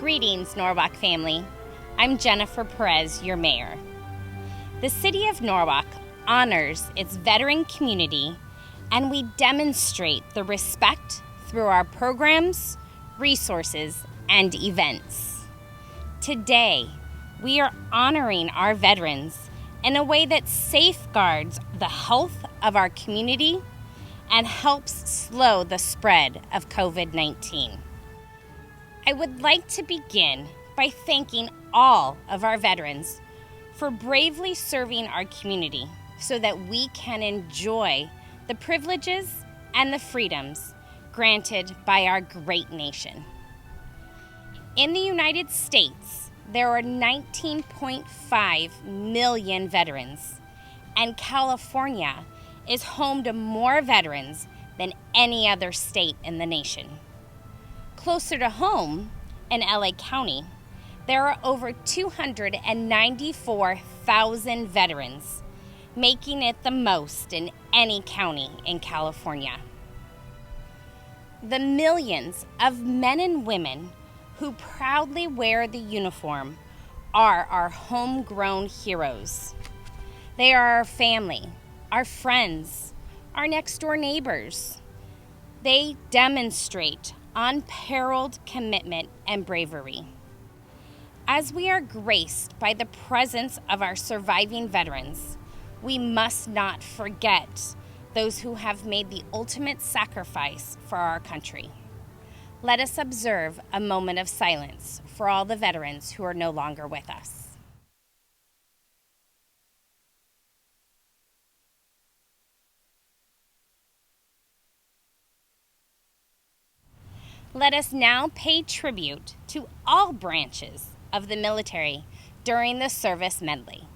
Greetings, Norwalk family. I'm Jennifer Perez, your mayor. The city of Norwalk honors its veteran community, and we demonstrate the respect through our programs, resources, and events. Today, we are honoring our veterans in a way that safeguards the health of our community and helps slow the spread of COVID-19. I would like to begin by thanking all of our veterans for bravely serving our community so that we can enjoy the privileges and the freedoms granted by our great nation. In the United States, there are 19.5 million veterans, and California is home to more veterans than any other state in the nation. Closer to home, in LA County, there are over 294,000 veterans, making it the most in any county in California. The millions of men and women who proudly wear the uniform are our homegrown heroes. They are our family, our friends, our next-door neighbors. They demonstrate unparalleled commitment and bravery. As we are graced by the presence of our surviving veterans, we must not forget those who have made the ultimate sacrifice for our country. Let us observe a moment of silence for all the veterans who are no longer with us. Let us now pay tribute to all branches of the military during the service medley.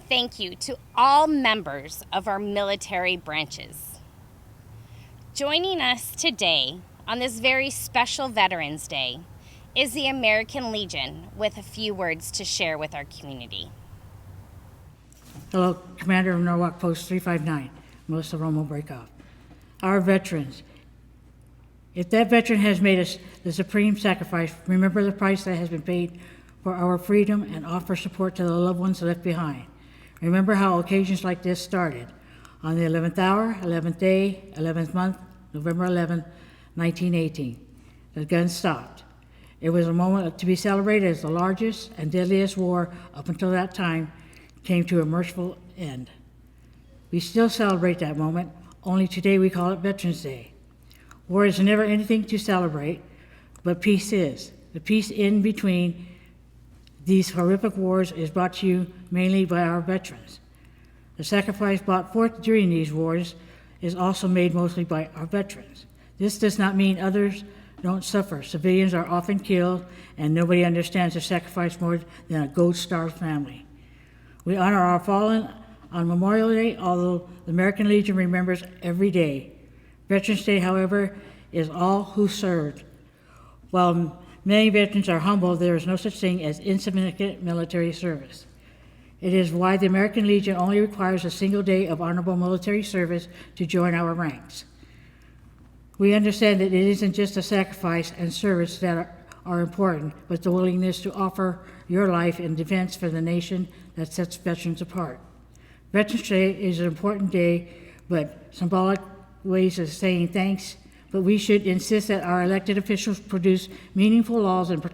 thank you to all members of our military branches. Joining us today on this very special Veterans Day is the American Legion with a few words to share with our community. Hello, Commander of Norwalk Post 359, Melissa Romo Braicov. Our veterans. If that veteran has made us the supreme sacrifice, remember the price that has been paid for our freedom and offer support to the loved ones left behind. Remember how occasions like this started. On the 11th hour, 11th day, 11th month, November 11, 1918, the guns stopped. It was a moment to be celebrated as the largest and deadliest war up until that time came to a merciful end. We still celebrate that moment, only today we call it Veterans Day. War is never anything to celebrate, but peace is. The peace in between these horrific wars is brought to you mainly by our veterans. The sacrifice brought forth during these wars is also made mostly by our veterans. This does not mean others don't suffer. Civilians are often killed, and nobody understands the sacrifice more than a Gold Star family. We honor our fallen on Memorial Day, although the American Legion remembers every day. Veterans Day, however, is all who served. While many veterans are humble, there is no such thing as insignificant military service. It is why the American Legion only requires a single day of honorable military service to join our ranks. We understand that it isn't just a sacrifice and service that are important, but the willingness to offer your life in defense for the nation that sets veterans apart. Veterans Day is an important day, but symbolic ways of saying thanks, but we should insist that our elected officials produce meaningful laws and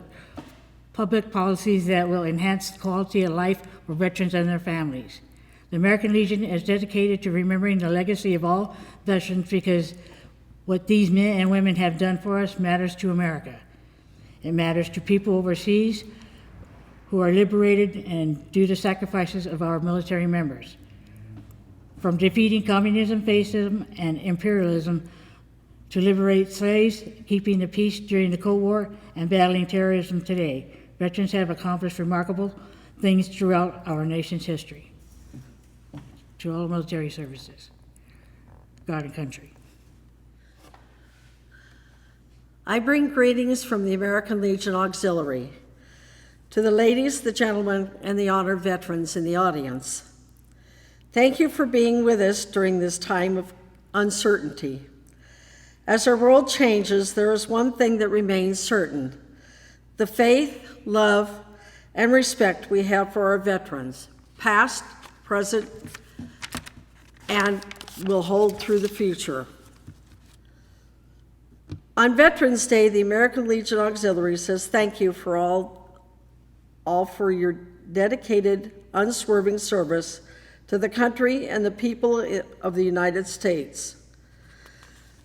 public policies that will enhance the quality of life for veterans and their families. The American Legion is dedicated to remembering the legacy of all veterans because what these men and women have done for us matters to America. It matters to people overseas who are liberated and due to sacrifices of our military members. From defeating communism, fascism, and imperialism to liberate slaves, keeping the peace during the Cold War, and battling terrorism today, veterans have accomplished remarkable things throughout our nation's history. To all military services, God and country. I bring greetings from the American Legion Auxiliary to the ladies, the gentlemen, and the honored veterans in the audience. Thank you for being with us during this time of uncertainty. As our world changes, there is one thing that remains certain: the faith, love, and respect we have for our veterans, past, present, and will hold through the future. On Veterans Day, the American Legion Auxiliary says thank you for all for your dedicated, unswerving service to the country and the people of the United States.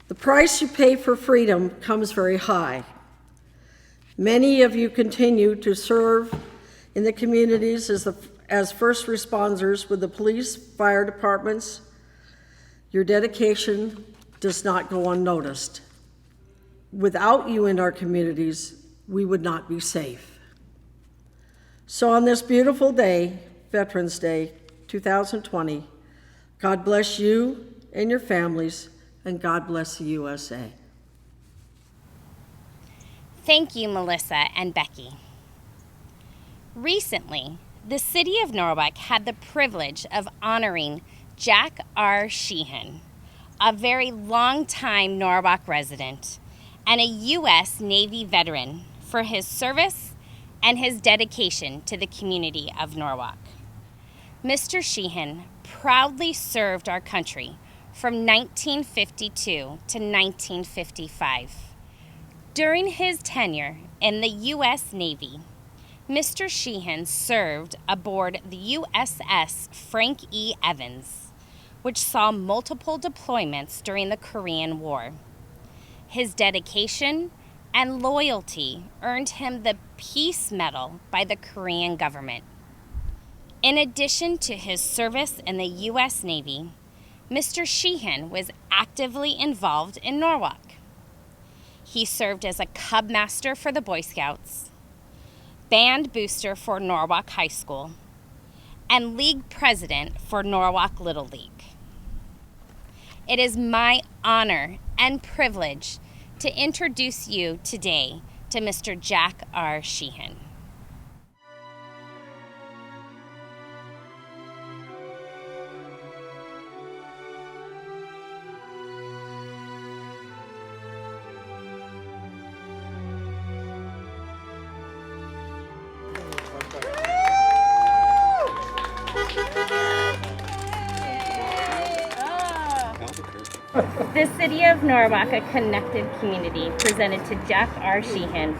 The price you pay for freedom comes very high. Many of you continue to serve in the communities as first responders with the police, fire departments. Your dedication does not go unnoticed. Without you in our communities, we would not be safe. So on this beautiful day, Veterans Day 2020, God bless you and your families, and God bless the USA. Thank you, Melissa and Becky. Recently, the city of Norwalk had the privilege of honoring Jack R. Sheehan, a very long-time Norwalk resident and a U.S. Navy veteran, for his service and his dedication to the community of Norwalk. Mr. Sheehan proudly served our country from 1952 to 1955. During his tenure in the U.S. Navy, Mr. Sheehan served aboard the USS Frank E. Evans, which saw multiple deployments during the Korean War. His dedication and loyalty earned him the Peace Medal by the Korean government. In addition to his service in the U.S. Navy, Mr. Sheehan was actively involved in Norwalk. He served as a Cub Master for the Boy Scouts, Band Booster for Norwalk High School, and league president for Norwalk Little League. It is my honor and privilege to introduce you today to Mr. Jack R. Sheehan. The City of Norwalk, a connected community, presented to Jack R. Sheehan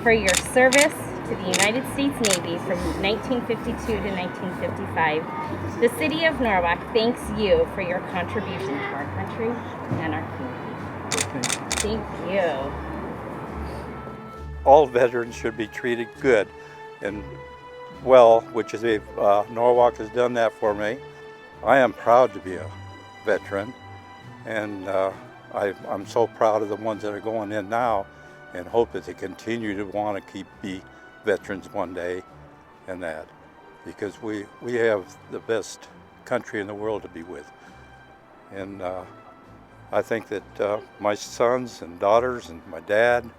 for your service to the United States Navy from 1952 to 1955. The City of Norwalk thanks you for your contribution to our country and our community. Thank you. All veterans should be treated good and well, which is Norwalk has done that for me. I am proud to be a veteran, and I'm so proud of the ones that are going in now, and hope that they continue to want to be veterans one day, and that, because we have the best country in the world to be with. And I think that my sons and daughters and my dad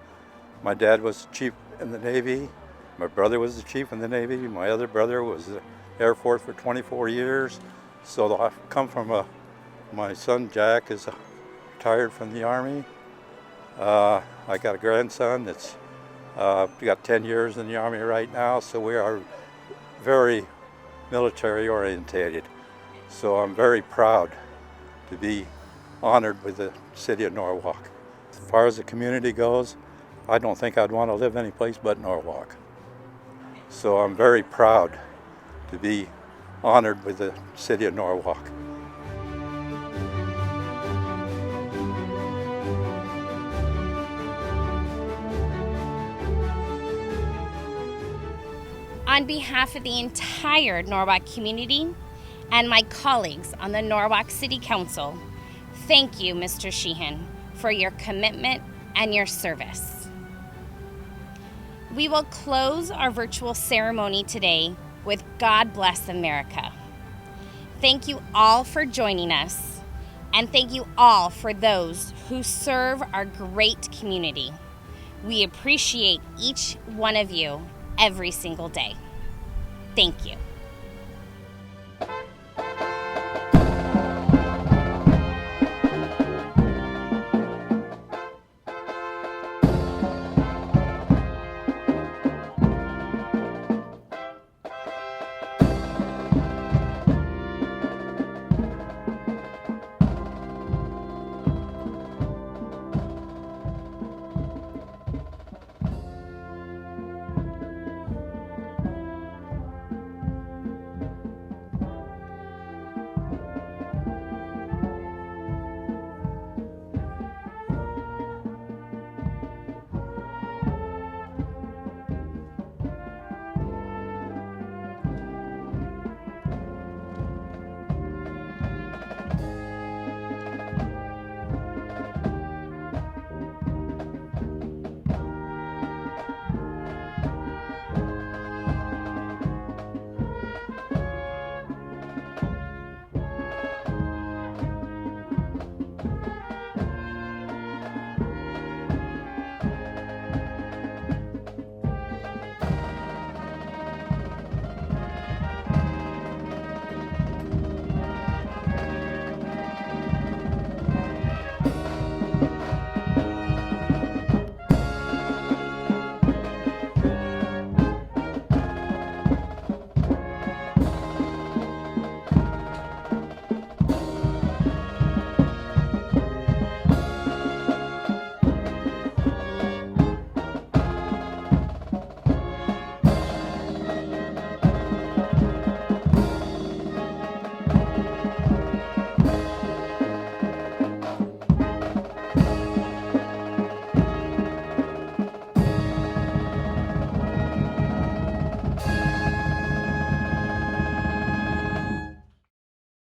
was chief in the Navy, my brother was the chief in the Navy, my other brother was the Air Force for 24 years, so I come from my son Jack is retired from the Army. I got a grandson that's got 10 years in the Army right now, so we are very military orientated. So I'm very proud to be honored with the City of Norwalk. As far as the community goes, I don't think I'd want to live any place but Norwalk. So I'm very proud to be honored with the City of Norwalk. On behalf of the entire Norwalk community and my colleagues on the Norwalk City Council, thank you, Mr. Sheehan, for your commitment and your service. We will close our virtual ceremony today with God Bless America. Thank you all for joining us, and thank you all for those who serve our great community. We appreciate each one of you every single day. Thank you.